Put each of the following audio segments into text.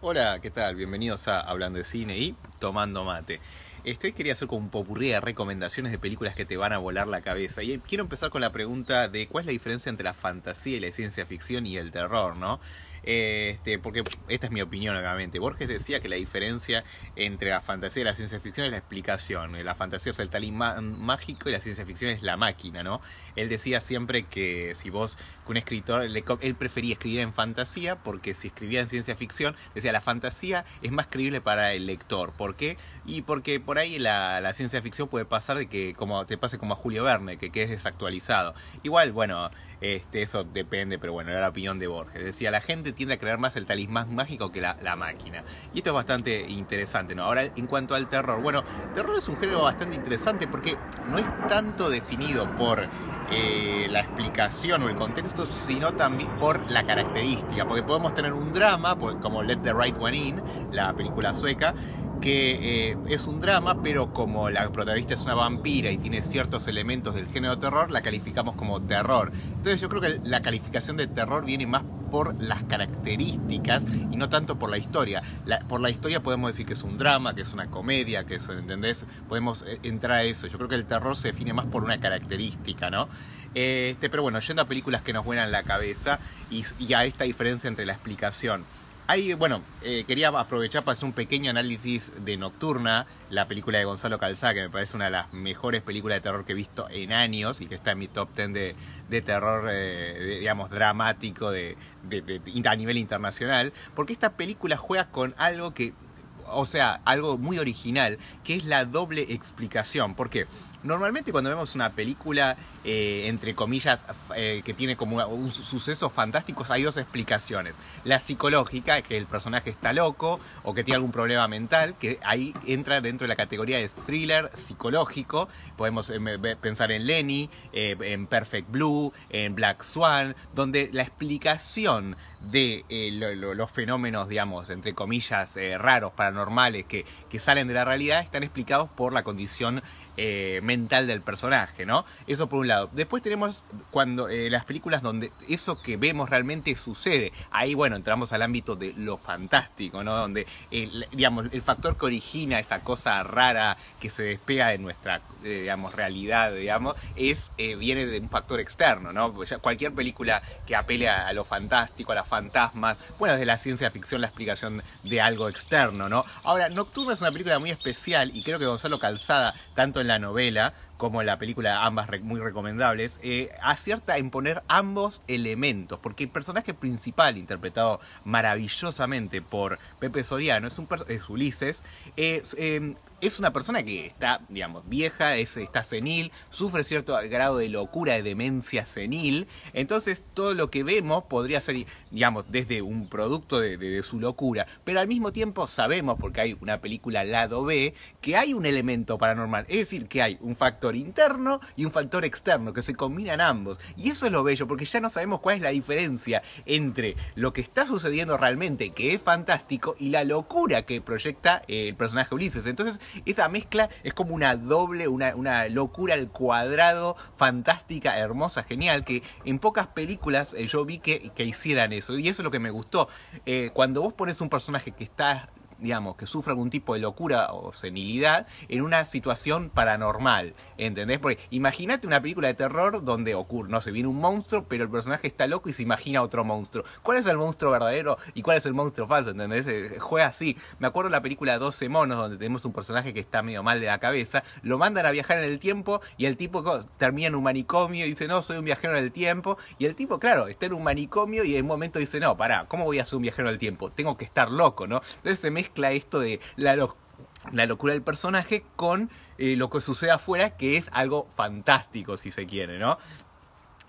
Hola, ¿qué tal? Bienvenidos a Hablando de Cine y Tomando Mate. Quería hacer como un popurrí de recomendaciones de películas que te van a volar la cabeza. Y quiero empezar con la pregunta de cuál es la diferencia entre la fantasía y la ciencia ficción y el terror, ¿no? Porque esta es mi opinión, obviamente. Borges decía que la diferencia entre la fantasía y la ciencia ficción es la explicación. La fantasía es el talismán mágico y la ciencia ficción es la máquina, ¿no? Él decía siempre que que un escritor, él prefería escribir en fantasía porque si escribía en ciencia ficción, decía la fantasía es más creíble para el lector. ¿Por qué? Y porque por ahí la ciencia ficción puede pasar de que como te pase como a Julio Verne, que quedes desactualizado. Igual, bueno, eso depende, pero bueno, era la opinión de Borges. Decía, la gente tiende a creer más el talismán mágico que la máquina. Y esto es bastante interesante, ¿no? Ahora, en cuanto al terror, bueno, terror es un género bastante interesante porque no es tanto definido por la explicación o el contexto, sino también por la característica. Porque podemos tener un drama, como Let the Right One In, la película sueca, que es un drama, pero como la protagonista es una vampira y tiene ciertos elementos del género terror, la calificamos como terror. Entonces yo creo que la calificación de terror viene más por las características y no tanto por la historia. Por la historia podemos decir que es un drama, que es una comedia, que es, ¿entendés? Podemos entrar a eso. Yo creo que el terror se define más por una característica, ¿no? Pero bueno, yendo a películas que nos vuelan la cabeza y a esta diferencia entre la explicación. Quería aprovechar para hacer un pequeño análisis de Nocturna, la película de Gonzalo Calzada, que me parece una de las mejores películas de terror que he visto en años y que está en mi top 10 de terror, digamos, dramático a nivel internacional, porque esta película juega con algo algo muy original, que es la doble explicación. ¿Por qué? Normalmente cuando vemos una película, entre comillas, que tiene como un suceso fantástico, hay dos explicaciones. La psicológica, que el personaje está loco o que tiene algún problema mental, que ahí entra dentro de la categoría de thriller psicológico. Podemos pensar en Lenny, en Perfect Blue, en Black Swan, donde la explicación de los fenómenos, digamos, entre comillas, raros, paranormales, que salen de la realidad, están explicados por la condición mental del personaje, ¿no? Eso por un lado. Después tenemos cuando las películas donde eso que vemos realmente sucede. Ahí, bueno, entramos al ámbito de lo fantástico, ¿no? Donde, digamos, el factor que origina esa cosa rara que se despega de nuestra, digamos, realidad, digamos, viene de un factor externo, ¿no? Porque cualquier película que apele a lo fantástico, a las fantasmas, bueno, es de la ciencia ficción la explicación de algo externo, ¿no? Ahora, Nocturna es una película muy especial y creo que Gonzalo Calzada, tanto en la novela como en la película, ambas muy recomendables, acierta en poner ambos elementos, porque el personaje principal, interpretado maravillosamente por Pepe Soriano, es Ulises, es una persona que está, digamos, vieja, está senil, sufre cierto grado de locura, de demencia senil. Entonces todo lo que vemos podría ser, digamos, desde un producto de su locura, pero al mismo tiempo sabemos, porque hay una película Lado B, que hay un elemento paranormal, es decir, que hay un factor interno y un factor externo, que se combinan ambos. Y eso es lo bello, porque ya no sabemos cuál es la diferencia entre lo que está sucediendo realmente, que es fantástico, y la locura que proyecta el personaje Ulises. Entonces esta mezcla es como una doble, una locura al cuadrado, fantástica, hermosa, genial, que en pocas películas yo vi que hicieran eso. Y eso es lo que me gustó. Cuando vos pones un personaje que está, digamos, que sufre algún tipo de locura o senilidad en una situación paranormal, ¿entendés? Porque imagínate una película de terror donde ocurre, no sé, viene un monstruo, pero el personaje está loco y se imagina otro monstruo. ¿Cuál es el monstruo verdadero y cuál es el monstruo falso? ¿Entendés? Juega así. Me acuerdo de la película 12 monos, donde tenemos un personaje que está medio mal de la cabeza, lo mandan a viajar en el tiempo y el tipo termina en un manicomio y dice, no, soy un viajero en el tiempo. Y el tipo, claro, está en un manicomio y en un momento dice, no, pará, ¿cómo voy a ser un viajero en el tiempo? Tengo que estar loco, ¿no? Entonces se mezcla esto de la locura del personaje con lo que sucede afuera, que es algo fantástico, si se quiere, ¿no?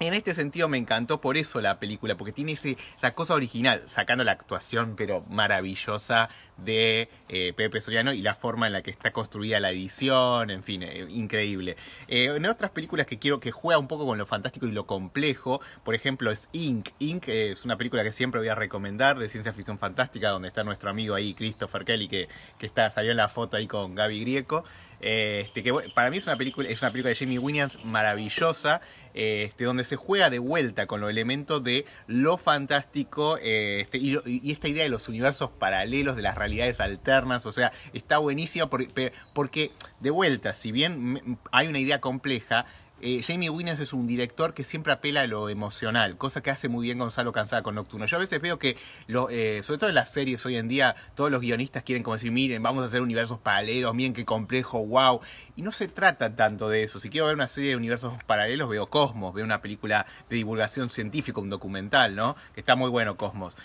En este sentido me encantó por eso la película, porque tiene esa cosa original, sacando la actuación pero maravillosa de Pepe Soriano y la forma en la que está construida la edición, en fin, increíble. En otras películas que quiero que juega un poco con lo fantástico y lo complejo, por ejemplo es Ink. Ink es una película que siempre voy a recomendar, de ciencia ficción fantástica, donde está nuestro amigo ahí, Christopher Kelly, que salió en la foto ahí con Gaby Grieco. Para mí es una película de Jamie Williams maravillosa, donde se juega de vuelta con los elementos de lo fantástico, y esta idea de los universos paralelos, de las realidades alternas. O sea, está buenísimo porque de vuelta, si bien hay una idea compleja, Jamie Williams es un director que siempre apela a lo emocional, cosa que hace muy bien Gonzalo Cansada con Nocturno. Yo a veces veo que, sobre todo en las series hoy en día, todos los guionistas quieren como decir, miren, vamos a hacer universos paralelos, miren qué complejo, wow. Y no se trata tanto de eso. Si quiero ver una serie de universos paralelos, veo Cosmos, veo una película de divulgación científica, un documental, ¿no? Que está muy bueno Cosmos.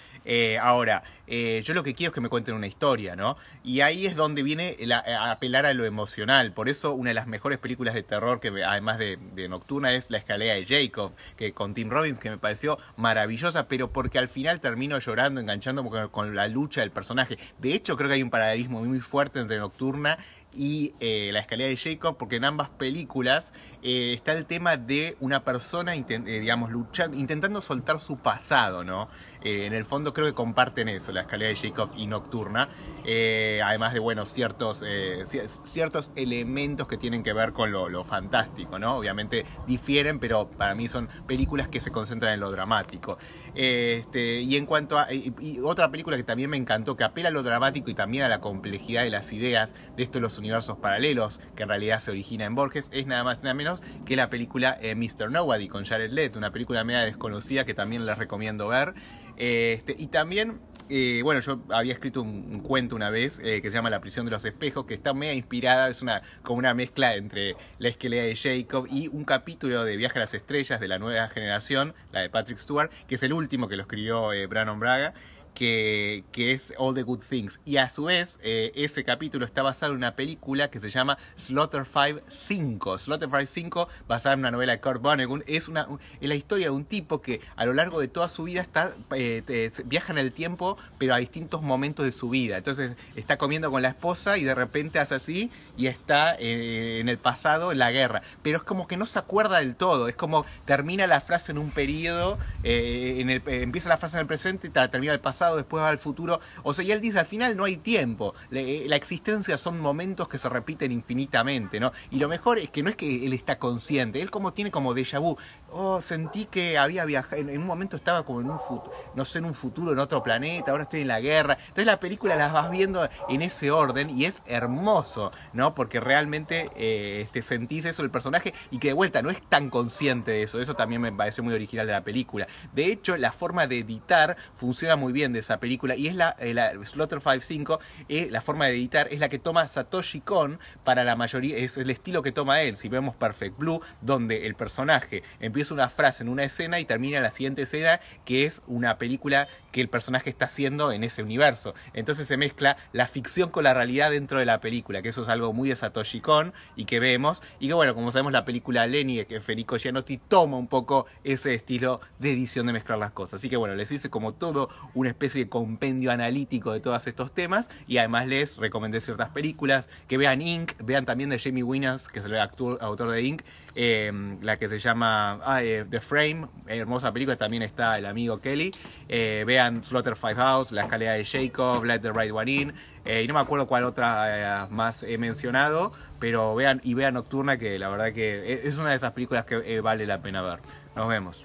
Ahora, yo lo que quiero es que me cuenten una historia, ¿no? Y ahí es donde viene a apelar a lo emocional. Por eso una de las mejores películas de terror, que además de Nocturna, es La escalera de Jacob, que con Tim Robbins, que me pareció maravillosa, pero porque al final termino llorando, enganchándome con la lucha del personaje. De hecho, creo que hay un paralelismo muy fuerte entre Nocturna y La escalera de Jacob, porque en ambas películas está el tema de una persona digamos, luchando, intentando soltar su pasado, ¿no? En el fondo creo que comparten eso, La escalera de Jacob y Nocturna, además de, bueno, ciertos elementos que tienen que ver con lo fantástico, ¿no? Obviamente difieren, pero para mí son películas que se concentran en lo dramático. Y en cuanto a y otra película que también me encantó, que apela a lo dramático y también a la complejidad de las ideas de estos los universos paralelos, que en realidad se origina en Borges, es nada más y nada menos que la película Mr. Nobody con Jared Leto, una película media desconocida que también les recomiendo ver. Y también, bueno, yo había escrito un cuento una vez que se llama La prisión de los espejos, que está media inspirada, es como una mezcla entre La escalera de Jacob y un capítulo de Viaje a las estrellas de la nueva generación, la de Patrick Stewart, que es el último que lo escribió Brannon Braga, que es All the Good Things. Y a su vez, ese capítulo está basado en una película que se llama Slaughter 5. Slaughter 5, basada en una novela de Kurt Vonnegut, es la historia de un tipo que a lo largo de toda su vida viaja en el tiempo, pero a distintos momentos de su vida. Entonces está comiendo con la esposa y de repente hace así y está en el pasado, en la guerra. Pero es como que no se acuerda del todo. Es como termina la frase en un periodo, empieza la frase en el presente y termina el pasado, después va al futuro. O sea, y él dice, al final no hay tiempo. La existencia son momentos que se repiten infinitamente, ¿no? Y lo mejor es que no es que él está consciente, él tiene como déjà vu. Oh, sentí que había viajado, en un momento estaba como en un futuro, no sé, en un futuro, en otro planeta, ahora estoy en la guerra. Entonces la película la vas viendo en ese orden y es hermoso, ¿no? Porque realmente sentís eso del personaje y que de vuelta no es tan consciente de eso. Eso también me parece muy original de la película. De hecho, la forma de editar funciona muy bien de esa película y es la Slaughter 5, la forma de editar es la que toma Satoshi Kon para la mayoría, es el estilo que toma él. Si vemos Perfect Blue, donde el personaje empieza una frase en una escena y termina en la siguiente escena, que es una película que el personaje está haciendo en ese universo. Entonces se mezcla la ficción con la realidad dentro de la película, que eso es algo muy de Satoshi Kon y que vemos, y que bueno, como sabemos, la película Lenny, que Federico Gianotti toma un poco ese estilo de edición de mezclar las cosas. Así que bueno, les hice como todo una especie de compendio analítico de todos estos temas y además les recomendé ciertas películas, que vean Ink, vean también de Jamie Williams, que es el autor de Ink, la que se llama The Frame, hermosa película, también está el amigo Kelly. Vean Slaughter 5 House, La escalera de Jacob, Let the Right One In, y no me acuerdo cuál otra más he mencionado, pero vean Nocturna, que la verdad que es una de esas películas que vale la pena ver. Nos vemos.